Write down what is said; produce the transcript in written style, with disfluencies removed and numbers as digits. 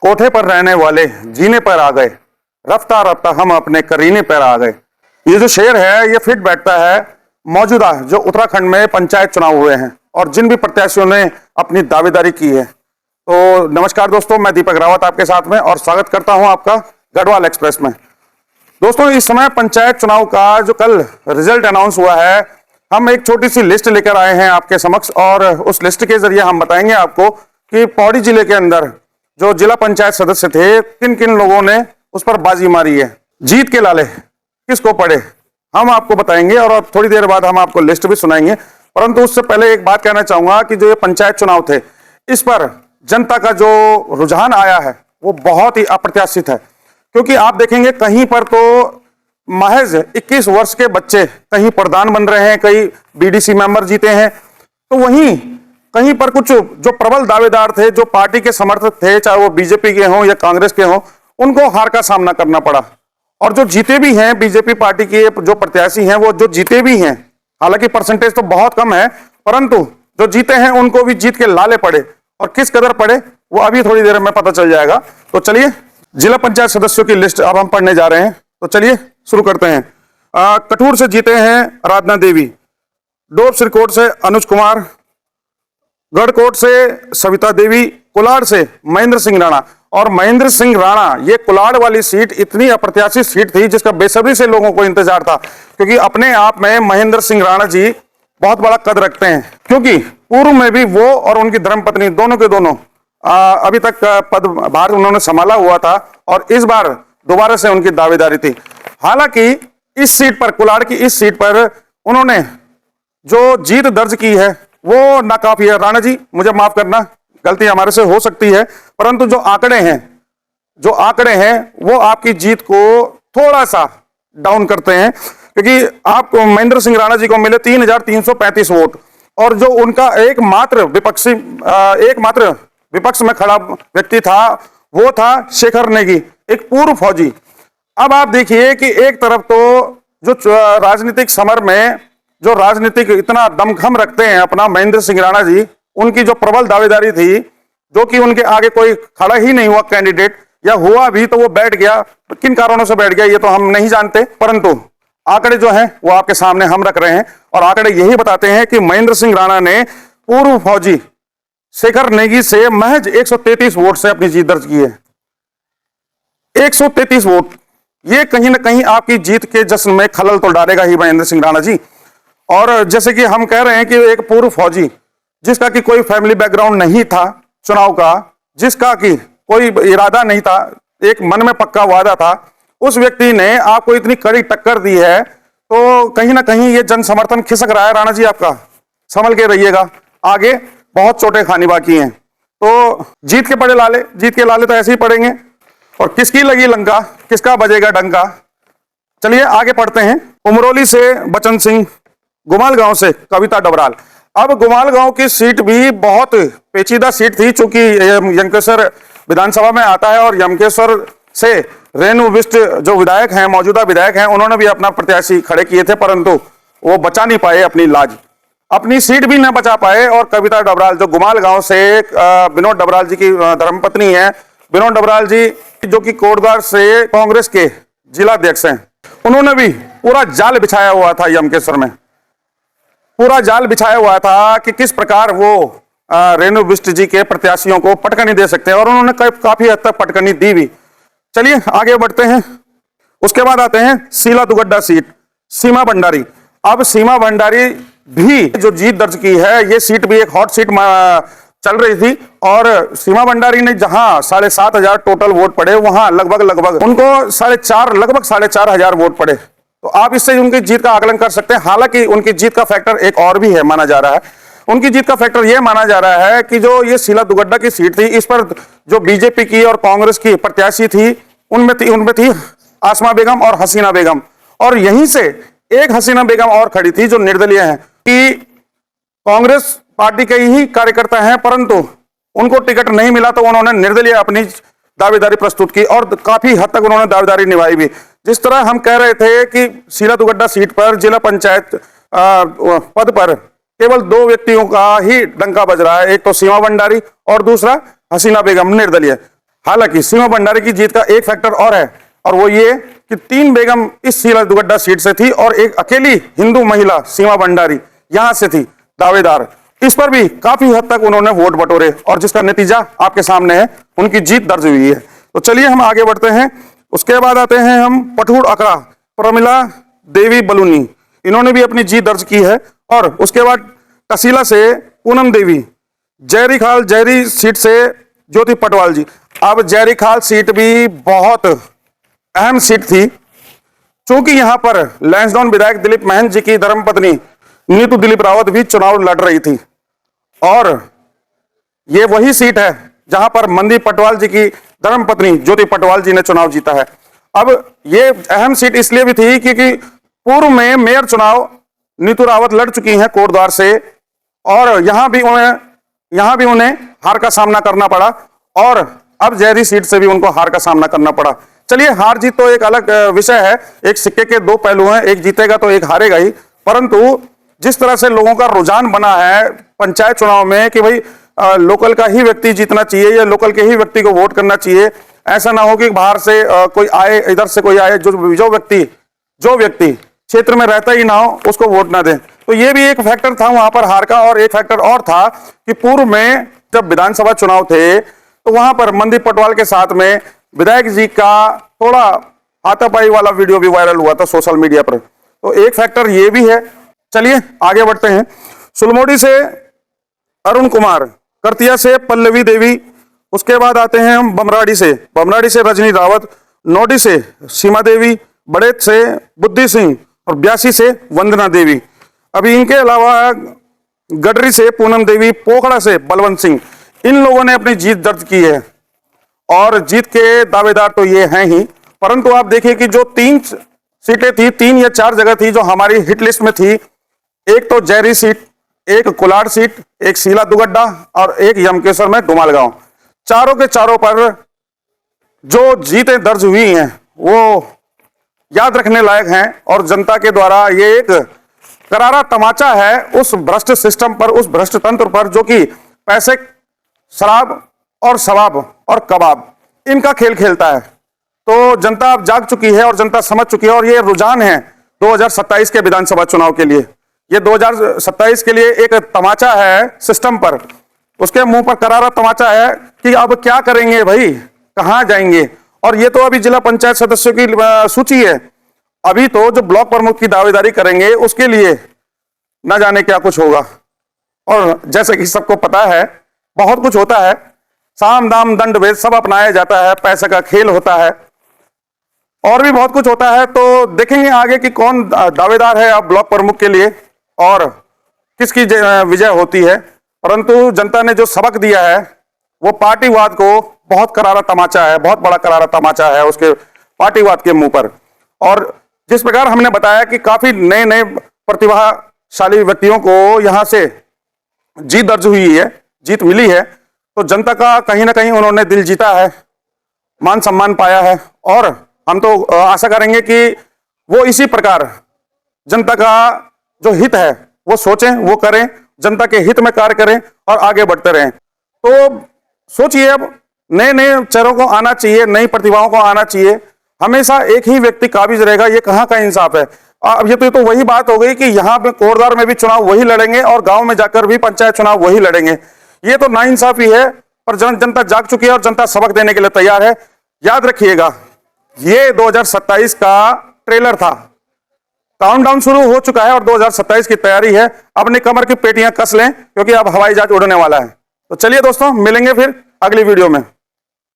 कोठे पर रहने वाले जीने पर आ गए, रफ्ता रफ्ता हम अपने करीने पर आ गए। ये जो शेर है ये फिट बैठता है मौजूदा जो उत्तराखंड में पंचायत चुनाव हुए हैं और जिन भी प्रत्याशियों ने अपनी दावेदारी की है। तो नमस्कार दोस्तों, मैं दीपक रावत आपके साथ में और स्वागत करता हूं आपका गढ़वाल एक्सप्रेस में। दोस्तों, इस समय पंचायत चुनाव का जो कल रिजल्ट अनाउंस हुआ है, हम एक छोटी सी लिस्ट लेकर आए हैं आपके समक्ष और उस लिस्ट के जरिए हम बताएंगे आपको कि पौड़ी जिले के अंदर जो जिला पंचायत सदस्य थे, किन किन लोगों ने उस पर बाजी मारी है, जीत के लाले किसको पड़े, हम आपको बताएंगे और थोड़ी देर बाद हम आपको लिस्ट भी सुनाएंगे। परंतु उससे पहले एक बात कहना चाहूंगा कि जो ये पंचायत चुनाव थे, इस पर जनता का जो रुझान आया है वो बहुत ही अप्रत्याशित है। क्योंकि आप देखेंगे कहीं पर तो महज 21 वर्ष के बच्चे कहीं प्रधान बन रहे हैं, कई बीडीसी मेंबर जीते हैं, तो वहीं कहीं पर कुछ जो प्रबल दावेदार थे, जो पार्टी के समर्थक थे, चाहे वो बीजेपी के हों या कांग्रेस के हों, उनको हार का सामना करना पड़ा। और जो जीते भी हैं बीजेपी पार्टी के जो प्रत्याशी हैं, वो जो जीते भी हैं, हालांकि परसेंटेज तो बहुत कम है, परंतु जो जीते हैं उनको भी जीत के लाले पड़े और किस कदर पड़े वो अभी थोड़ी देर में पता चल जाएगा। तो चलिए जिला पंचायत सदस्यों की लिस्ट अब हम पढ़ने जा रहे हैं, तो चलिए शुरू करते हैं। कठूर से जीते हैं आराधना देवी, डोब सिरकोट से अनुज कुमार, गढ़कोट से सविता देवी, कुलाड़ से महेंद्र सिंह राणा। और महेंद्र सिंह राणा, ये कुलाड़ वाली सीट इतनी अप्रत्याशित सीट थी जिसका बेसब्री से लोगों को इंतजार था, क्योंकि अपने आप में महेंद्र सिंह राणा जी बहुत बड़ा कद रखते हैं। क्योंकि पूर्व में भी वो और उनकी धर्मपत्नी दोनों के दोनों अभी तक पद भार उन्होंने संभाला हुआ था और इस बार दोबारा से उनकी दावेदारी थी। हालांकि इस सीट पर, कुलाड़ की इस सीट पर उन्होंने जो जीत दर्ज की है वो नाकाफी है। राणा जी, मुझे माफ करना, गलती हमारे से हो सकती है, परंतु जो आंकड़े हैं वो आपकी जीत को थोड़ा सा डाउन करते हैं। क्योंकि आपको महेंद्र सिंह राणा जी को मिले 3335 वोट और जो उनका एकमात्र विपक्ष में खड़ा व्यक्ति था वो था शेखर नेगी, एक पूर्व फौजी। अब आप देखिए कि एक तरफ तो जो राजनीतिक समर में जो राजनीतिक इतना दमखम रखते हैं अपना महेंद्र सिंह राणा जी, उनकी जो प्रबल दावेदारी थी, जो कि उनके आगे कोई खड़ा ही नहीं हुआ कैंडिडेट, या हुआ भी तो वो बैठ गया, किन कारणों से बैठ गया ये तो हम नहीं जानते, परंतु आंकड़े जो हैं वो आपके सामने हम रख रहे हैं और आंकड़े यही बताते हैं कि महेंद्र सिंह राणा ने पूर्व फौजी शेखर नेगी से महज 133 वोट से अपनी जीत दर्ज की है। 133 वोट, ये कहीं ना कहीं आपकी जीत के जश्न में खलल तो डालेगा ही महेंद्र सिंह राणा जी। और जैसे कि हम कह रहे हैं कि एक पूर्व फौजी जिसका कि कोई फैमिली बैकग्राउंड नहीं था चुनाव का, जिसका कि कोई इरादा नहीं था, एक मन में पक्का वादा था, उस व्यक्ति ने आपको इतनी कड़ी टक्कर दी है, तो कहीं ना कहीं ये जन समर्थन खिसक रहा है। राणा जी, आपका संभल के रहिएगा, आगे बहुत चोटें खानी बाकी हैं। तो जीत के पड़े लाले, जीत के लाले तो ऐसे ही पड़ेंगे। और किसकी लगी लंका, किसका बजेगा डंका। चलिए आगे पढ़ते हैं। उमरोली से बचन सिंह, गुमाल गांव से कविता डबराल। अब गुमाल गांव की सीट भी बहुत पेचीदा सीट थी, चूंकि यमकेश्वर विधानसभा में आता है और यमकेश्वर से रेणु बिष्ट जो विधायक हैं, मौजूदा विधायक हैं, उन्होंने भी अपना प्रत्याशी खड़े किए थे, परंतु वो बचा नहीं पाए अपनी लाज, अपनी सीट भी न बचा पाए। और कविता डबराल जो गुमाल गांव से विनोद डबराल जी की धर्मपत्नी है, विनोद डबराल जी जो कि कोटद्वार से कांग्रेस के जिला अध्यक्ष हैं, उन्होंने भी पूरा जाल बिछाया हुआ था यमकेश्वर में, पूरा जाल बिछाया हुआ था कि किस प्रकार वो रेणु बिष्ट जी के प्रत्याशियों को पटकनी दे सकते हैं और उन्होंने काफी हद तक पटकनी दी भी। चलिए आगे बढ़ते हैं। उसके बाद आते हैं सीला दुगड्डा सीट, सीमा भंडारी। अब सीमा भंडारी भी जो जीत दर्ज की है, ये सीट भी एक हॉट सीट चल रही थी और सीमा भंडारी ने जहां 7,500 टोटल वोट पड़े, वहां लगभग उनको लगभग 4,500 वोट पड़े। तो आप इससे उनकी जीत का आकलन कर सकते हैं। हालांकि उनकी जीत का फैक्टर एक और भी है, माना जा रहा है। उनकी जीत का फैक्टर यह माना जा रहा है कि जो ये सीला दुगड्डा की सीट थी, इस पर जो बीजेपी की और कांग्रेस की प्रत्याशी थी, उनमें थी आसमा बेगम और हसीना बेगम, और यहीं से एक हसीना बेगम और खड़ी थी जो निर्दलीय है, कि कांग्रेस पार्टी के ही कार्यकर्ता हैं, परंतु उनको टिकट नहीं मिला तो उन्होंने निर्दलीय अपनी दावेदारी प्रस्तुत की और काफी हद तक उन्होंने दावेदारी निभाई भी। जिस तरह हम कह रहे थे कि सीला दुगड्डा सीट पर जिला पंचायत पद पर केवल 2 व्यक्तियों का ही डंका बज रहा है, एक तो सीमा भंडारी और दूसरा हसीना बेगम निर्दलीय। हालांकि सीमा भंडारी की जीत का एक फैक्टर और है, और वो ये कि 3 बेगम इस शीला दुगड्डा सीट से थी और एक अकेली हिंदू महिला सीमा भंडारी यहां से थी दावेदार। इस पर भी काफी हद तक उन्होंने वोट बटोरे और जिसका नतीजा आपके सामने है, उनकी जीत दर्ज हुई है। तो चलिए हम आगे बढ़ते हैं। उसके बाद आते हैं हम पठूर अकड़ा, प्रमिला देवी बलूनी, इन्होंने भी अपनी जीत दर्ज की है। और उसके बाद तहसीला से पूनम देवी, जयरी खाल जयरी सीट से ज्योति पटवाल जी। अब जयरी खाल सीट भी बहुत अहम सीट थी, क्योंकि यहां पर लैंसडाउन विधायक दिलीप महंत जी की धर्मपत्नी नीतू दिलीप रावत भी चुनाव लड़ रही थी, और ये वही सीट है जहां पर मनदीप पटवाल जी की धर्मपत्नी ज्योति पटवाल जी ने चुनाव जीता है। अब ये अहम सीट इसलिए भी थी क्योंकि पूर्व में मेयर चुनाव नीतू रावत लड़ चुकी हैं कोटद्वार से, और यहां भी उन्हें हार का सामना करना पड़ा, और अब जयरी सीट से भी उनको हार का सामना करना पड़ा। चलिए, हार जीत तो एक अलग विषय है, एक सिक्के के दो पहलू हैं, एक जीतेगा तो एक हारेगा ही। परंतु जिस तरह से लोगों का रुझान बना है पंचायत चुनाव में कि भाई लोकल का ही व्यक्ति जीतना चाहिए या लोकल के ही व्यक्ति को वोट करना चाहिए, ऐसा ना हो कि बाहर से कोई आए, इधर से कोई आए, जो व्यक्ति क्षेत्र में रहता ही ना हो उसको वोट ना दें। तो ये भी एक फैक्टर था वहां पर हार का। और एक फैक्टर और था कि पूर्व में जब विधानसभा चुनाव थे तो वहां पर मनदीप पटवाल के साथ में विधायक जी का थोड़ा हाथापाई वाला वीडियो भी वायरल हुआ था सोशल मीडिया पर। तो एक फैक्टर ये भी है। चलिए आगे बढ़ते हैं। सुलमोड़ी से अरुण कुमार, करतिया से पल्लवी देवी, उसके बाद आते हैं हम बमराड़ी से रजनी रावत, नोडी से सीमा देवी, बड़ेत से बुद्धि सिंह और ब्यासी से वंदना देवी। अभी इनके अलावा गडरी से पूनम देवी, पोखड़ा से बलवंत सिंह, इन लोगों ने अपनी जीत दर्ज की है और जीत के दावेदार तो ये हैं ही। परंतु आप देखिए कि जो 3 सीटें थी, 3 या 4 जगह थी जो हमारी हिट लिस्ट में थी, एक तो जयरी सीट, एक कोलाड सीट, एक शीला दुगड्डा और एक यमकेश्वर में डुमालगांव। चारों के चारों पर जो जीतें दर्ज हुई हैं वो याद रखने लायक हैं, और जनता के द्वारा ये एक करारा तमाचा है उस भ्रष्ट सिस्टम पर, उस भ्रष्ट तंत्र पर, जो कि पैसे, शराब और शवाब और कबाब इनका खेल खेलता है। तो जनता अब जाग चुकी है और जनता समझ चुकी है, और ये रुझान है 2027 के विधानसभा चुनाव के लिए। ये 2027 के लिए एक तमाचा है सिस्टम पर, उसके मुंह पर करारा तमाचा है कि अब क्या करेंगे भाई, कहां जाएंगे। और ये तो अभी जिला पंचायत सदस्यों की सूची है, अभी तो जो ब्लॉक प्रमुख की दावेदारी करेंगे उसके लिए न जाने क्या कुछ होगा। और जैसे कि सबको पता है बहुत कुछ होता है, साम दाम दंड भेद सब अपनाया जाता है, पैसे का खेल होता है और भी बहुत कुछ होता है। तो देखेंगे आगे कि कौन दावेदार है अब ब्लॉक प्रमुख के लिए और किसकी विजय होती है। परंतु जनता ने जो सबक दिया है वो पार्टीवाद को बहुत करारा तमाचा है, बहुत बड़ा करारा तमाचा है उसके पार्टीवाद के मुंह पर। और जिस प्रकार हमने बताया कि काफी नए नए प्रतिभाशाली व्यक्तियों को यहां से जीत दर्ज हुई है, जीत मिली है, तो जनता का कहीं ना कहीं उन्होंने दिल जीता है, मान सम्मान पाया है। और हम तो आशा करेंगे कि वो इसी प्रकार जनता का जो हित है वो सोचें, वो करें, जनता के हित में कार्य करें और आगे बढ़ते रहें। तो सोचिए, अब नए नए चेहरों को आना चाहिए, नई प्रतिभाओं को आना चाहिए। हमेशा एक ही व्यक्ति काबिज रहेगा, ये कहाँ का इंसाफ है। अब ये तो वही बात हो गई कि यहाँ पे कोटद्वार में भी चुनाव वही लड़ेंगे और गांव में जाकर भी पंचायत चुनाव वही लड़ेंगे। ये तो नाइंसाफी है, पर जनता जाग चुकी है और जनता सबक देने के लिए तैयार है। याद रखिएगा, ये 2027 का ट्रेलर था, काउंटडाउन शुरू हो चुका है और 2027 की तैयारी है। अपनी कमर की पेटियां कस लें क्योंकि अब हवाई जहाज उड़ने वाला है। तो चलिए दोस्तों, मिलेंगे फिर अगली वीडियो में।